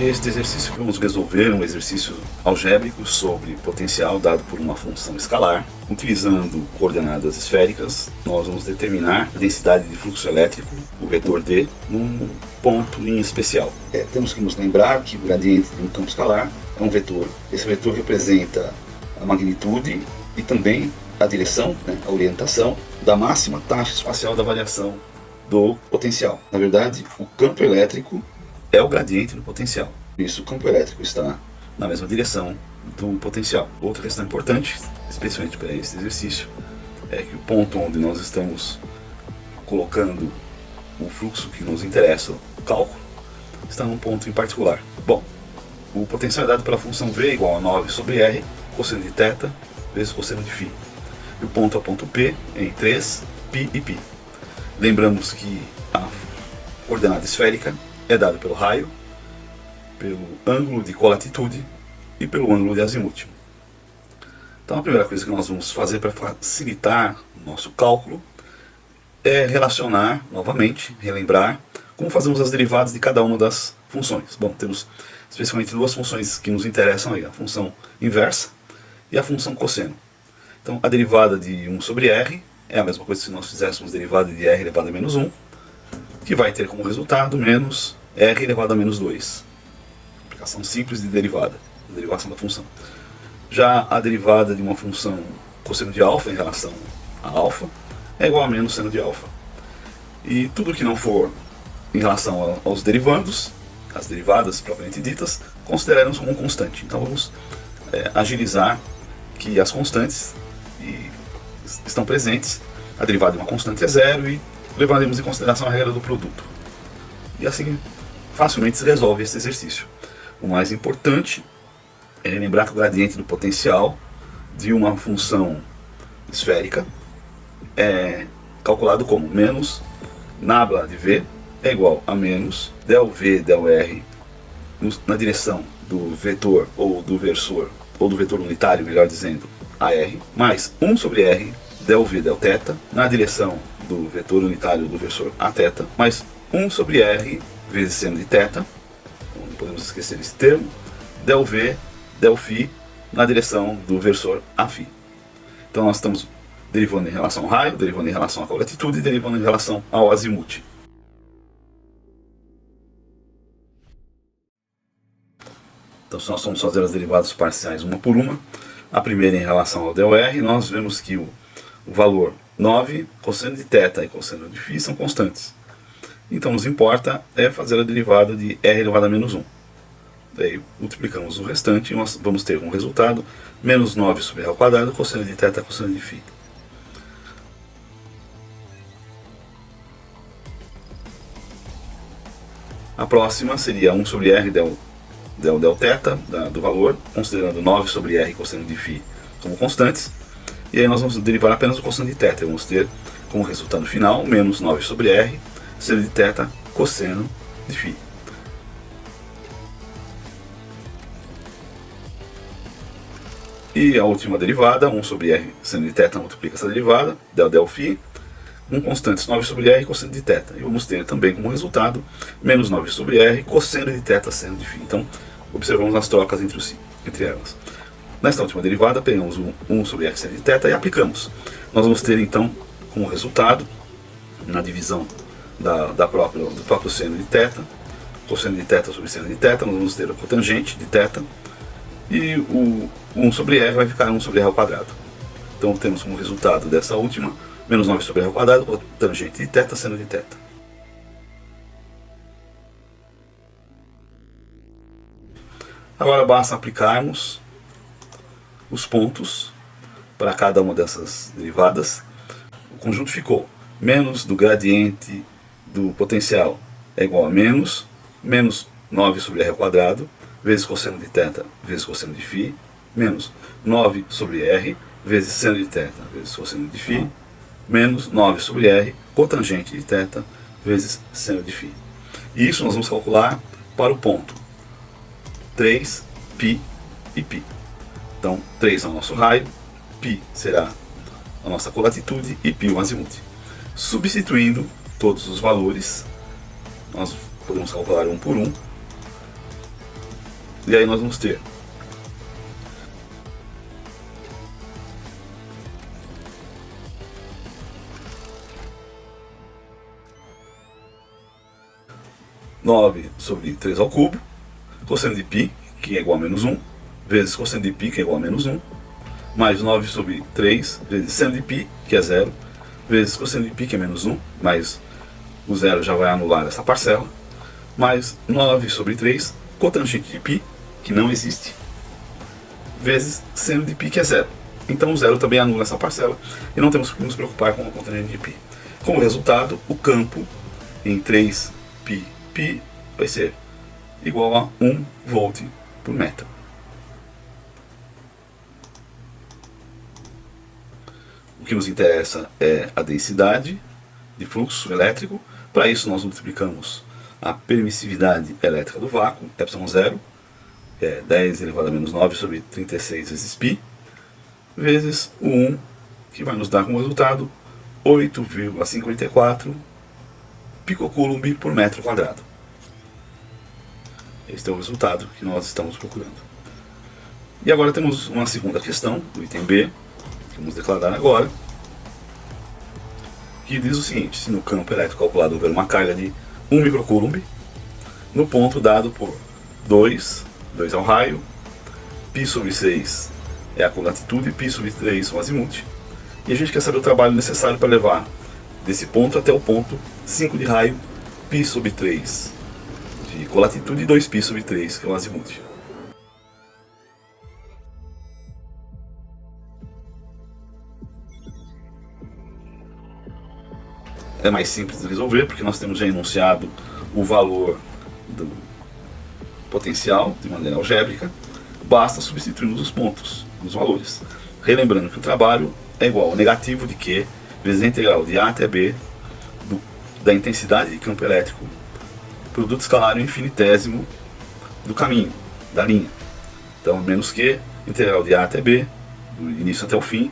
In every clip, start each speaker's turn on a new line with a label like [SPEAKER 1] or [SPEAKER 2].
[SPEAKER 1] Este exercício que vamos resolver é um exercício algébrico sobre potencial dado por uma função escalar. Utilizando coordenadas esféricas, nós vamos determinar a densidade de fluxo elétrico, o vetor D, num ponto em especial. Temos que nos lembrar que o gradiente de um campo escalar é um vetor. Esse vetor representa a magnitude e também a direção, a orientação da máxima taxa espacial da variação do potencial. Na verdade, o campo elétrico é o gradiente do potencial. Por isso, o campo elétrico está na mesma direção do potencial. Outra questão importante, especialmente para esse exercício, é que o ponto onde nós estamos colocando o fluxo que nos interessa, o cálculo, está num ponto em particular. Bom, o potencial é dado pela função V igual a 9 sobre R, cosseno de θ, vezes cosseno de φ. E o ponto a ponto P em 3, π e π. Lembramos que a coordenada esférica é dada pelo raio, pelo ângulo de colatitude e pelo ângulo de azimuth. Então a primeira coisa que nós vamos fazer para facilitar o nosso cálculo é relacionar novamente, relembrar como fazemos as derivadas de cada uma das funções. Bom, temos especialmente duas funções que nos interessam aí, a função inversa e a função cosseno. Então a derivada de 1 sobre r é a mesma coisa se nós fizéssemos derivada de r elevado a menos 1, que vai ter como resultado menos r elevado a menos 2. Aplicação simples de derivada, derivação da função. Já a derivada de uma função cosseno de alfa em relação a alfa é igual a menos seno de alfa. E tudo que não for em relação aos derivandos, as derivadas propriamente ditas, consideraremos como constante. Então vamos agilizar que as constantes estão presentes, a derivada de uma constante é zero e levaremos em consideração a regra do produto. E assim facilmente se resolve esse exercício. O mais importante é lembrar que o gradiente do potencial de uma função esférica é calculado como menos nabla de V é igual a menos del V del R na direção do vetor ou do versor, ou do vetor unitário, melhor dizendo, AR, mais 1 sobre R del V del θ na direção do vetor unitário do versor Aθ, mais 1 sobre R vezes seno de θ, não podemos esquecer esse termo, del V del φ na direção do versor Aφ. Então nós estamos derivando em relação ao raio, derivando em relação à colatitude e derivando em relação ao azimuth. Então se nós formos fazer as derivadas parciais uma por uma, a primeira em relação ao del R, nós vemos que o valor 9, cosseno de θ e cosseno de φ são constantes. Então nos importa é fazer a derivada de r elevado a menos 1. Daí multiplicamos o restante e nós vamos ter como resultado menos 9 sobre r ao quadrado, cosseno de θ, cosseno de φ. A próxima seria 1 sobre r del θ do valor, considerando 9 sobre r cosseno de φ como constantes. E aí nós vamos derivar apenas o cosseno de θ. E vamos ter como resultado final menos 9 sobre r seno de θ cosseno de φ. E a última derivada, 1 sobre r seno de θ multiplica essa derivada, del φ, com constantes 9 sobre r cosseno de θ. E vamos ter também como resultado menos 9 sobre r cosseno de θ seno de φ. Então observamos as trocas entre elas. Nesta última derivada, pegamos o 1 sobre r seno de θ e aplicamos. Nós vamos ter então como resultado, na divisão do próprio seno de θ, cosseno de θ sobre seno de θ, nós vamos ter a cotangente de θ, e o 1 sobre r vai ficar 1 sobre r ao quadrado. Então temos como resultado dessa última, menos 9 sobre r ao quadrado, cotangente de θ, seno de θ. Agora basta aplicarmos os pontos para cada uma dessas derivadas. O conjunto ficou menos do gradiente do potencial é igual a menos 9 sobre r ao quadrado, vezes cosseno de θ, vezes cosseno de φ, menos 9 sobre r, vezes seno de θ, vezes cosseno de φ, menos 9 sobre r, cotangente de θ, vezes seno de φ. E isso nós vamos calcular para o ponto 3, π e π. Então 3 é o nosso raio, π será a nossa colatitude e π o azimuth. Substituindo todos os valores, nós podemos calcular um por um. E aí nós vamos ter nove sobre 3 ao cubo, cosseno de π, que é igual a menos 1, vezes cosseno de π, que é igual a menos 1, mais 9 sobre 3, vezes seno de π, que é 0, vezes cosseno de π, que é menos 1, mais o 0 já vai anular essa parcela, mais 9 sobre 3, cotangente de π, que não existe, vezes seno de π, que é 0. Então o 0 também anula essa parcela e não temos que nos preocupar com a cotangente de π. Como resultado, o campo em 3π π vai ser igual a 1 volt por metro. O que nos interessa é a densidade de fluxo elétrico. Para isso nós multiplicamos a permissividade elétrica do vácuo, ε0, que é 10 elevado a menos 9 sobre 36 vezes π, vezes o 1, que vai nos dar como resultado 8,54 picocoulomb por metro quadrado. Este é o resultado que nós estamos procurando. E agora temos uma segunda questão, do item B, que vamos declarar agora, que diz o seguinte: se no campo elétrico calculado houver uma carga de 1 microcoulomb, no ponto dado por 2 ao raio, π sobre 6 é a colatitude, π sobre 3 o azimuth, e a gente quer saber o trabalho necessário para levar desse ponto até o ponto 5 de raio, π sobre 3 de colatitude e 2π sobre 3, que é o azimuth. É mais simples de resolver, porque nós temos já enunciado o valor do potencial de maneira algébrica, basta substituirmos os pontos, os valores. Relembrando que o trabalho é igual ao negativo de Q vezes a integral de A até B da intensidade de campo elétrico, produto escalar infinitésimo do caminho, da linha. Então, menos Q, integral de A até B, do início até o fim,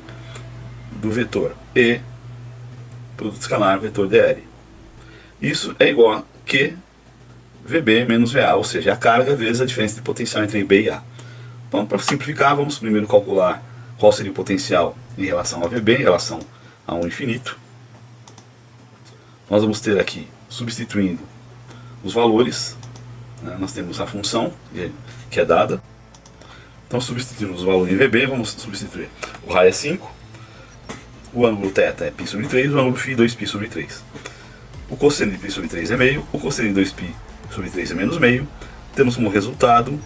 [SPEAKER 1] do vetor E, produto escalar vetor dr. Isso é igual a Q VB menos VA, ou seja, a carga vezes a diferença de potencial entre B e A. Então, para simplificar, vamos primeiro calcular qual seria o potencial em relação a VB, em relação a 1 infinito. Nós vamos ter aqui, substituindo os valores, né, nós temos a função que é dada. Então, substituindo os valores em VB, vamos substituir. O raio é 5, o ângulo θ é π sobre 3, o ângulo φ 2π sobre 3. O cosseno de π sobre 3 é meio, o cosseno de 2π sobre 3 é menos meio. Temos como resultado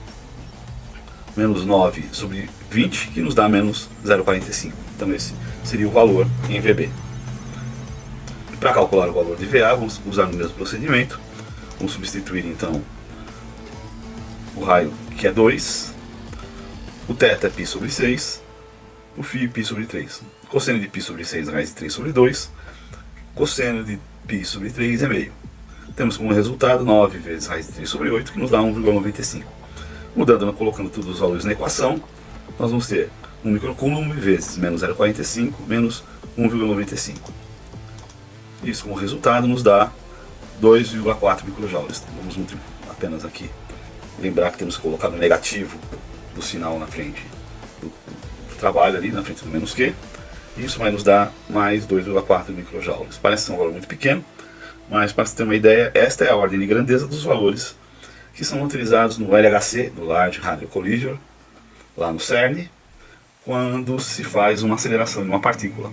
[SPEAKER 1] menos 9 sobre 20, que nos dá menos 0,45. Então esse seria o valor em VB. Para calcular o valor de VA, vamos usar o mesmo procedimento. Vamos substituir então o raio, que é 2, o θ é π sobre 6, o φ π sobre 3. Cosseno de π sobre 6 raiz de 3 sobre 2, cosseno de π sobre 3 é meio. Temos como resultado 9 vezes raiz de 3 sobre 8, que nos dá 1,95. Mudando, colocando todos os valores na equação, nós vamos ter 1 microcoulomb vezes menos 0,45 menos 1,95. Isso como resultado nos dá 2,4 microjoules. Vamos apenas aqui lembrar que temos que colocar o negativo do sinal na frente do trabalho ali, na frente do menos Q. Isso vai nos dar mais 2,4 microjoules. Parece ser um valor muito pequeno, mas para você ter uma ideia, esta é a ordem de grandeza dos valores que são utilizados no LHC, no Large Hadron Collider, lá no CERN, quando se faz uma aceleração de uma partícula.